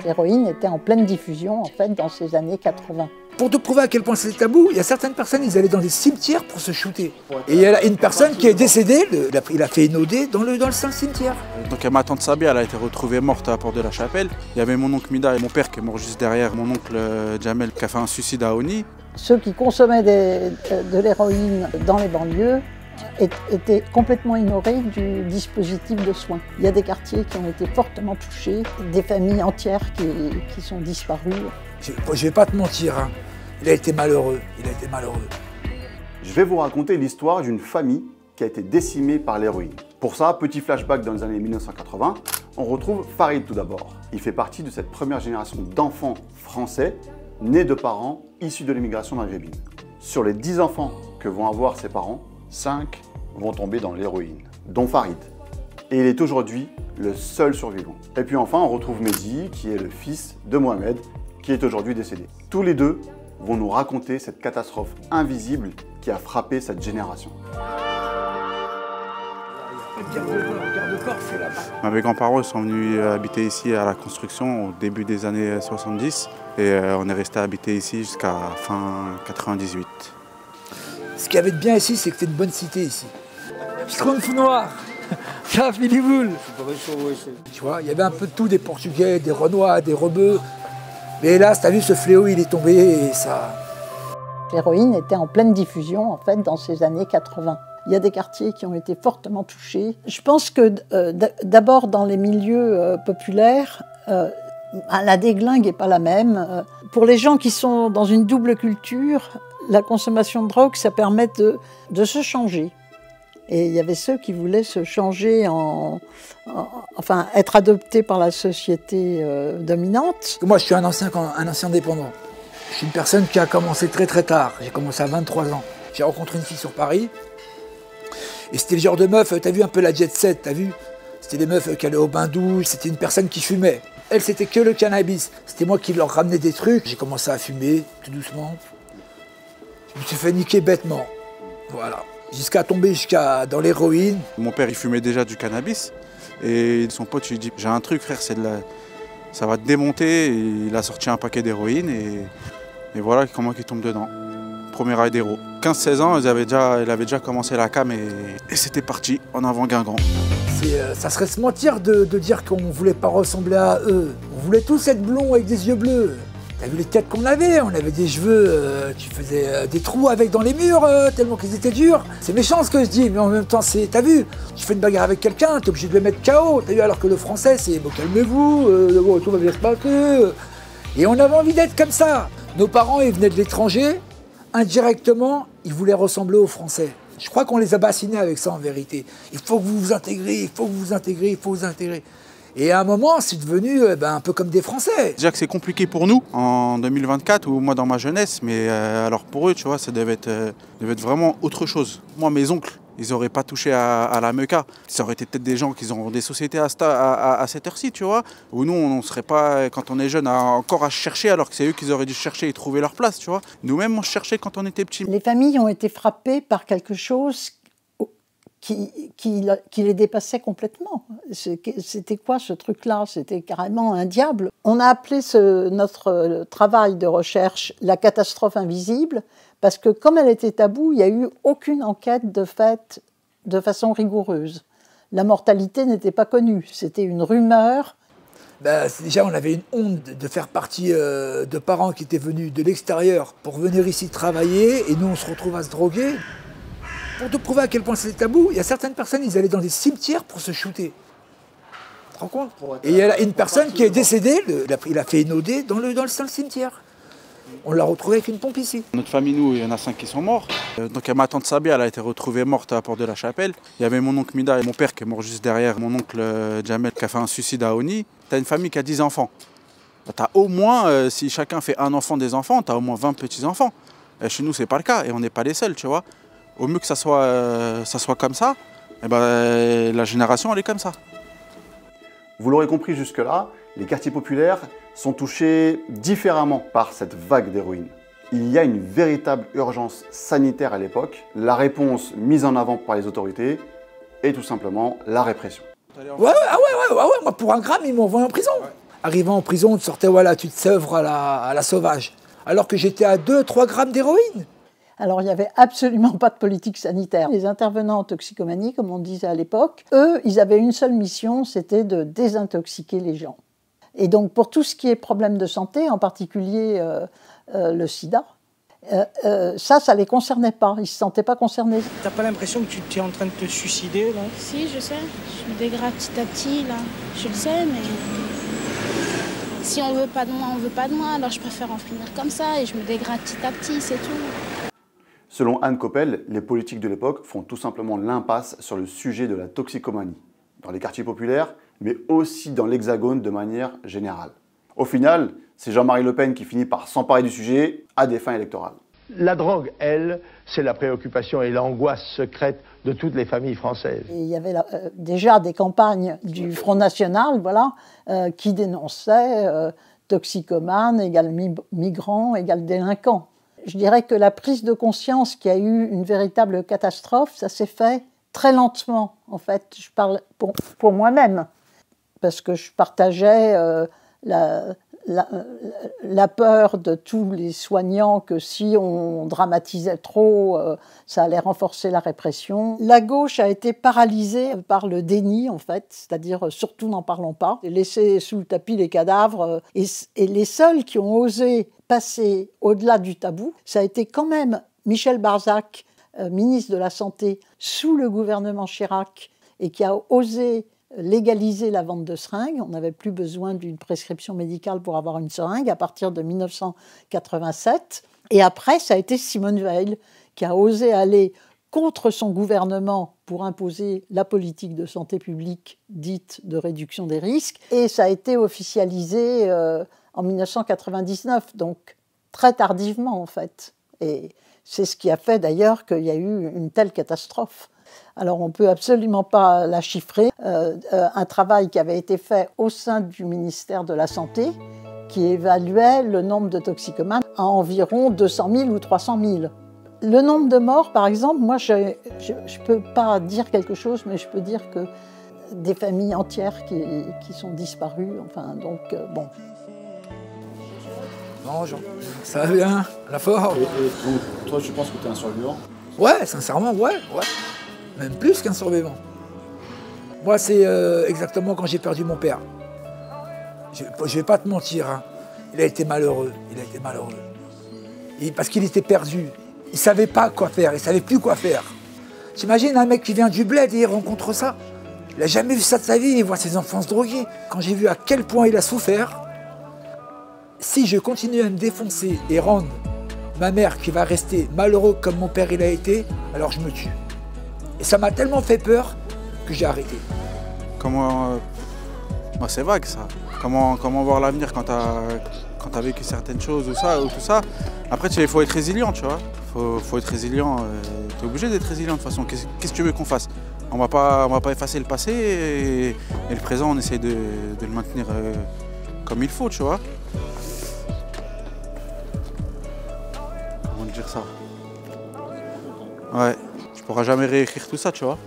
L'héroïne était en pleine diffusion en fait dans ces années 80. Pour te prouver à quel point c'est tabou, il y a certaines personnes, ils allaient dans des cimetières pour se shooter. Et il y a une personne qui est décédée, il a fait une OD dans le cimetière. Donc ma tante Sabia, elle a été retrouvée morte à la porte de la chapelle. Il y avait mon oncle Mida et mon père qui est mort juste derrière, mon oncle Jamel qui a fait un suicide à Oni. Ceux qui consommaient de l'héroïne dans les banlieues étaient complètement ignorés du dispositif de soins. Il y a des quartiers qui ont été fortement touchés, des familles entières qui sont disparues. Je ne vais pas te mentir, hein. Il a été malheureux, Je vais vous raconter l'histoire d'une famille qui a été décimée par l'héroïne. Pour ça, petit flashback dans les années 1980, on retrouve Farid tout d'abord. Il fait partie de cette première génération d'enfants français nés de parents issus de l'immigration maghrébine. Sur les 10 enfants que vont avoir ses parents, 5 vont tomber dans l'héroïne, dont Farid. Et il est aujourd'hui le seul survivant. Et puis enfin, on retrouve Mehdi, qui est le fils de Mohamed, qui est aujourd'hui décédé. Tous les deux vont nous raconter cette catastrophe invisible qui a frappé cette génération. Mes grands-parents sont venus habiter ici à la construction au début des années 70 et on est resté habiter ici jusqu'à fin 98. Ce qu'il y avait de bien ici, c'est que c'était une bonne cité ici. Schtroumpf noir, Filiboule. Tu vois, il y avait un peu de tout, des Portugais, des Renois, des Rebeux. Mais hélas, t'as vu, ce fléau, il est tombé et ça... L'héroïne était en pleine diffusion en fait dans ces années 80. Il y a des quartiers qui ont été fortement touchés. Je pense que d'abord dans les milieux populaires, la déglingue n'est pas la même. Pour les gens qui sont dans une double culture, la consommation de drogue, ça permet de se changer. Et il y avait ceux qui voulaient se changer enfin, être adoptés par la société dominante. Moi, je suis un ancien dépendant. Je suis une personne qui a commencé très très tard. J'ai commencé à 23 ans. J'ai rencontré une fille sur Paris. Et c'était le genre de meuf, t'as vu un peu la jet set, t'as vu? C'était des meufs qui allaient au bain-douche, c'était une personne qui fumait. Elle, c'était que le cannabis. C'était moi qui leur ramenais des trucs. J'ai commencé à fumer, tout doucement. Je me suis fait niquer bêtement. Voilà. Jusqu'à tomber dans l'héroïne. Mon père, il fumait déjà du cannabis. Et son pote, il lui dit, j'ai un truc frère, ça va te démonter. Et il a sorti un paquet d'héroïne et voilà comment il tombe dedans. Premier rail d'héros. 15-16 ans, il avait déjà commencé la cam et c'était parti en avant Guingamp. Ça serait se mentir de dire qu'on ne voulait pas ressembler à eux. On voulait tous être blonds avec des yeux bleus. T'as vu les têtes qu'on avait? On avait des cheveux, tu faisais des trous avec dans les murs tellement qu'ils étaient durs. C'est méchant ce que je dis, mais en même temps, t'as vu? Tu fais une bagarre avec quelqu'un, t'es obligé de le mettre KO. T'as vu? Alors que le français, c'est bon, calmez-vous, tout va bien se passer. Et on avait envie d'être comme ça. Nos parents, ils venaient de l'étranger. Indirectement, ils voulaient ressembler aux Français. Je crois qu'on les a bassinés avec ça en vérité. Il faut que vous vous intégrez, il faut que vous vous intégrez, il faut vous intégrer. Et à un moment, c'est devenu un peu comme des Français. Déjà que c'est compliqué pour nous en 2024 ou moi dans ma jeunesse, mais alors pour eux, tu vois, ça devait être vraiment autre chose. Moi, mes oncles, ils n'auraient pas touché à la meuca. Ça aurait été peut-être des gens qui ont des sociétés à cette heure-ci, tu vois. Où nous, on ne serait pas, quand on est jeune, encore à chercher, alors que c'est eux qui auraient dû chercher et trouver leur place, tu vois. Nous-mêmes, on cherchait quand on était petits. Les familles ont été frappées par quelque chose qui les dépassait complètement. C'était quoi ce truc-là? C'était carrément un diable. On a appelé notre travail de recherche la catastrophe invisible, parce que comme elle était taboue, il n'y a eu aucune enquête de faite de façon rigoureuse. La mortalité n'était pas connue, c'était une rumeur. Déjà, on avait une honte de faire partie de parents qui étaient venus de l'extérieur pour venir ici travailler, et nous, on se retrouve à se droguer. Pour te prouver à quel point c'est tabou, il y a certaines personnes, ils allaient dans des cimetières pour se shooter. Tu te rends compte? Et il y a une personne qui est décédée, il a fait une OD dans le cimetière. On l'a retrouvé avec une pompe ici. Notre famille, nous, il y en a 5 qui sont morts. Donc ma tante Sabia, elle a été retrouvée morte à la porte de la chapelle. Il y avait mon oncle Mida et mon père qui est mort juste derrière, mon oncle Jamel qui a fait un suicide à Oni. T'as une famille qui a 10 enfants. T'as au moins, si chacun fait un enfant des enfants, t'as au moins 20 petits-enfants. Chez nous, c'est pas le cas et on n'est pas les seuls, tu vois. Au mieux que ça soit comme ça, et la génération, elle est comme ça. Vous l'aurez compris jusque-là, les quartiers populaires sont touchés différemment par cette vague d'héroïne. Il y a une véritable urgence sanitaire à l'époque. La réponse mise en avant par les autorités est tout simplement la répression. Ouais, moi pour un gramme, ils m'ont envoyé en prison. Arrivant en prison, on te sortait, voilà, tu te sèvres à la sauvage. Alors que j'étais à 2-3 grammes d'héroïne. Alors, il n'y avait absolument pas de politique sanitaire. Les intervenants en toxicomanie, comme on disait à l'époque, eux, ils avaient une seule mission, c'était de désintoxiquer les gens. Et donc, pour tout ce qui est problème de santé, en particulier le sida, ça ne les concernait pas. Ils ne se sentaient pas concernés. T'as pas l'impression que tu es en train de te suicider, là? Si, je sais. Je me dégrade petit à petit, là. Je le sais, mais... Si on veut pas de moi, on veut pas de moi. Alors je préfère en finir comme ça et je me dégrade petit à petit, c'est tout. Selon Anne Coppel, les politiques de l'époque font tout simplement l'impasse sur le sujet de la toxicomanie, dans les quartiers populaires, mais aussi dans l'Hexagone de manière générale. Au final, c'est Jean-Marie Le Pen qui finit par s'emparer du sujet à des fins électorales. La drogue, elle, c'est la préoccupation et l'angoisse secrète de toutes les familles françaises. Et il y avait déjà des campagnes du Front National, voilà, qui dénonçaient toxicomanes égale migrants égale délinquants. Je dirais que la prise de conscience qu'il y a eu une véritable catastrophe, ça s'est fait très lentement, en fait. Je parle pour moi-même, parce que je partageais la peur de tous les soignants que si on dramatisait trop, ça allait renforcer la répression. La gauche a été paralysée par le déni, en fait, c'est-à-dire surtout n'en parlons pas, laisser sous le tapis les cadavres. Et les seuls qui ont osé passer au-delà du tabou, ça a été quand même Michel Barzac, ministre de la Santé, sous le gouvernement Chirac, et qui a osé légaliser la vente de seringues. On n'avait plus besoin d'une prescription médicale pour avoir une seringue à partir de 1987. Et après, ça a été Simone Veil qui a osé aller contre son gouvernement pour imposer la politique de santé publique dite de réduction des risques. Et ça a été officialisé en 1999, donc très tardivement en fait. Et c'est ce qui a fait d'ailleurs qu'il y a eu une telle catastrophe. Alors on ne peut absolument pas la chiffrer. Un travail qui avait été fait au sein du ministère de la Santé, qui évaluait le nombre de toxicomanes à environ 200 000 ou 300 000. Le nombre de morts, par exemple, moi je ne peux pas dire quelque chose, mais je peux dire que des familles entières qui sont disparues, enfin donc bon. Non, Jean, ça va bien, la forme. Et donc, toi, tu penses que tu es un survivant? Ouais, sincèrement, ouais. Même plus qu'un survivant. Moi, c'est exactement quand j'ai perdu mon père. Je vais pas te mentir, hein. Il a été malheureux. Parce qu'il était perdu. Il savait pas quoi faire, il savait plus quoi faire. T'imagines un mec qui vient du bled et il rencontre ça? Il a jamais vu ça de sa vie, il voit ses enfants se droguer. Quand j'ai vu à quel point il a souffert, si je continue à me défoncer et rendre ma mère qui va rester malheureux comme mon père il a été, alors je me tue. Et ça m'a tellement fait peur que j'ai arrêté. Comment... Moi, c'est vague ça. Comment voir l'avenir quand t'as vécu certaines choses ou tout ça. Après, il faut être résilient, tu vois. Faut être résilient. T'es obligé d'être résilient de toute façon. Qu'est-ce que tu veux qu'on fasse? On va pas effacer le passé et le présent, on essaie de le maintenir comme il faut, tu vois. Comment dire ça? Ouais. Tu pourras jamais réécrire tout ça, tu vois.